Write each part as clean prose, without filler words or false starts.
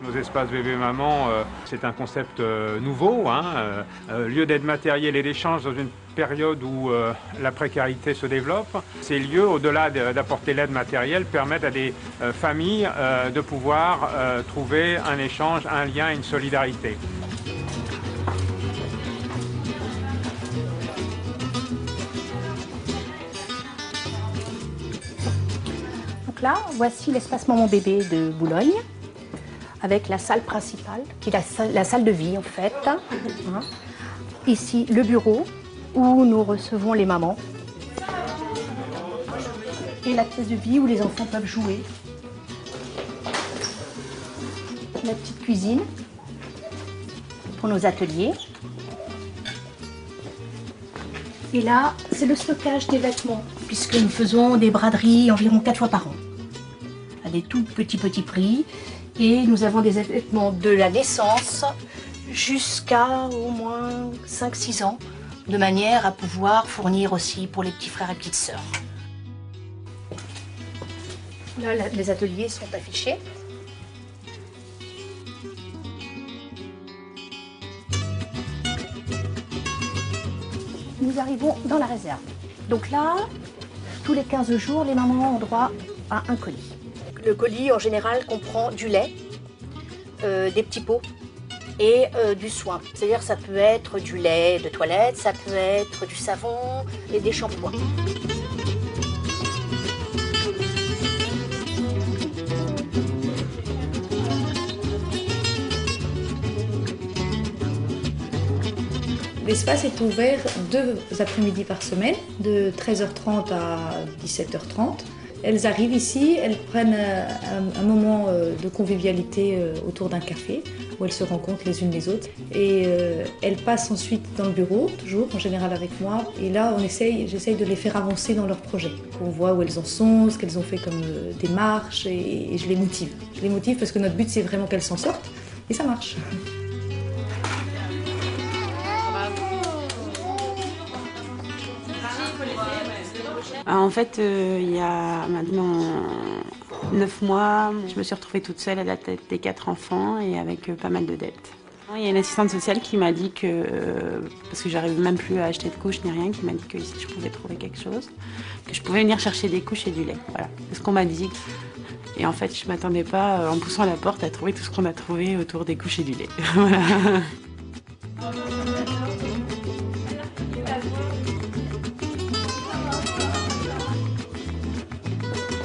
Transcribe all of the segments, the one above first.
Nos espaces bébé-maman, c'est un concept nouveau, lieu d'aide matérielle et d'échange dans une période où la précarité se développe. Ces lieux, au-delà d'apporter l'aide matérielle, permettent à des familles de pouvoir trouver un échange, un lien, une solidarité. Donc là, voici l'espace maman-bébé de Boulogne, avec la salle principale, qui est la salle de vie en fait. Ici, le bureau, où nous recevons les mamans. Et la pièce de vie où les enfants peuvent jouer. La petite cuisine pour nos ateliers. Et là, c'est le stockage des vêtements, puisque nous faisons des braderies environ 4 fois par an, à des tout petits prix. Et nous avons des vêtements de la naissance jusqu'à au moins 5-6 ans, de manière à pouvoir fournir aussi pour les petits frères et petites sœurs. Là, les ateliers sont affichés. Nous arrivons dans la réserve. Donc là, tous les 15 jours, les mamans ont droit à un colis. Le colis, en général, comprend du lait, des petits pots et du soin. C'est-à-dire ça peut être du lait de toilette, ça peut être du savon et des shampoings. L'espace est ouvert 2 après-midi par semaine, de 13h30 à 17h30. Elles arrivent ici, elles prennent un moment de convivialité autour d'un café, où elles se rencontrent les unes les autres. Et elles passent ensuite dans le bureau, toujours en général avec moi. Et là, j'essaye de les faire avancer dans leurs projets. On voit où elles en sont, ce qu'elles ont fait comme démarche, et je les motive. Je les motive parce que notre but, c'est vraiment qu'elles s'en sortent, et ça marche. En fait, il y a maintenant 9 mois, je me suis retrouvée toute seule à la tête des 4 enfants et avec pas mal de dettes. Il y a une assistante sociale qui m'a dit que, parce que j'arrive même plus à acheter de couches ni rien, qui m'a dit que si je pouvais trouver quelque chose, que je pouvais venir chercher des couches et du lait. Voilà, c'est ce qu'on m'a dit. Et en fait, je ne m'attendais pas, en poussant la porte, à trouver tout ce qu'on a trouvé autour des couches et du lait. Voilà.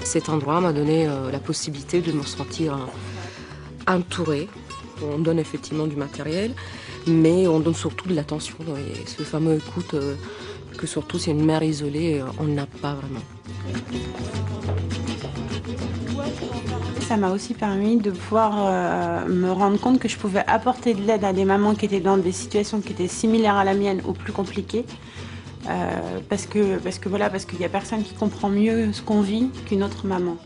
Cet endroit m'a donné la possibilité de me sentir entourée. On donne effectivement du matériel, mais on donne surtout de l'attention. Et ce fameux écoute que surtout si une mère isolée, on n'a pas vraiment. Ça m'a aussi permis de pouvoir me rendre compte que je pouvais apporter de l'aide à des mamans qui étaient dans des situations qui étaient similaires à la mienne ou plus compliquées. Parce qu'il y a personne qui comprend mieux ce qu'on vit qu'une autre maman.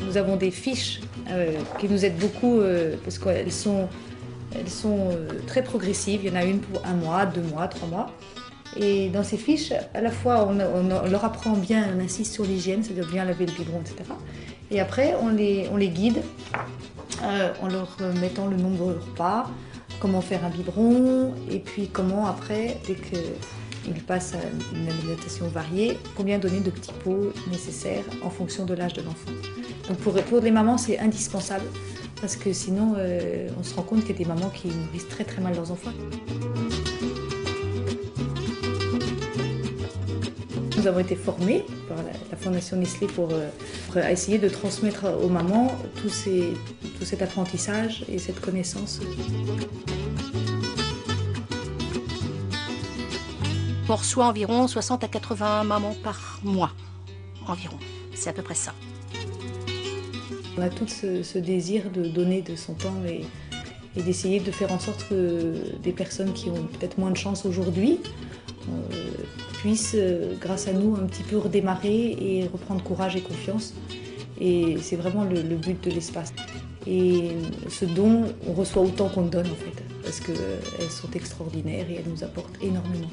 Nous avons des fiches qui nous aident beaucoup parce qu'elles sont très progressives. Il y en a une pour 1 mois, 2 mois, 3 mois. Et dans ces fiches, à la fois, on leur apprend bien, on insiste sur l'hygiène, c'est-à-dire bien laver le biberon, etc. Et après, on les guide en leur mettant le nombre de repas, comment faire un biberon, et puis comment après, dès qu'ils passent à une alimentation variée, combien donner de petits pots nécessaires en fonction de l'âge de l'enfant. Donc pour les mamans, c'est indispensable, parce que sinon, on se rend compte qu'il y a des mamans qui nourrissent très très mal leurs enfants. Nous avons été formés par la Fondation Nestlé pour essayer de transmettre aux mamans tout cet apprentissage et cette connaissance. On reçoit environ 60 à 80 mamans par mois, environ. C'est à peu près ça. On a tout ce désir de donner de son temps et d'essayer de faire en sorte que des personnes qui ont peut-être moins de chance aujourd'hui puissent, grâce à nous, un petit peu redémarrer et reprendre courage et confiance. Et c'est vraiment le but de l'espace. Et ce don, on reçoit autant qu'on donne en fait, parce qu'elles sont extraordinaires et elles nous apportent énormément.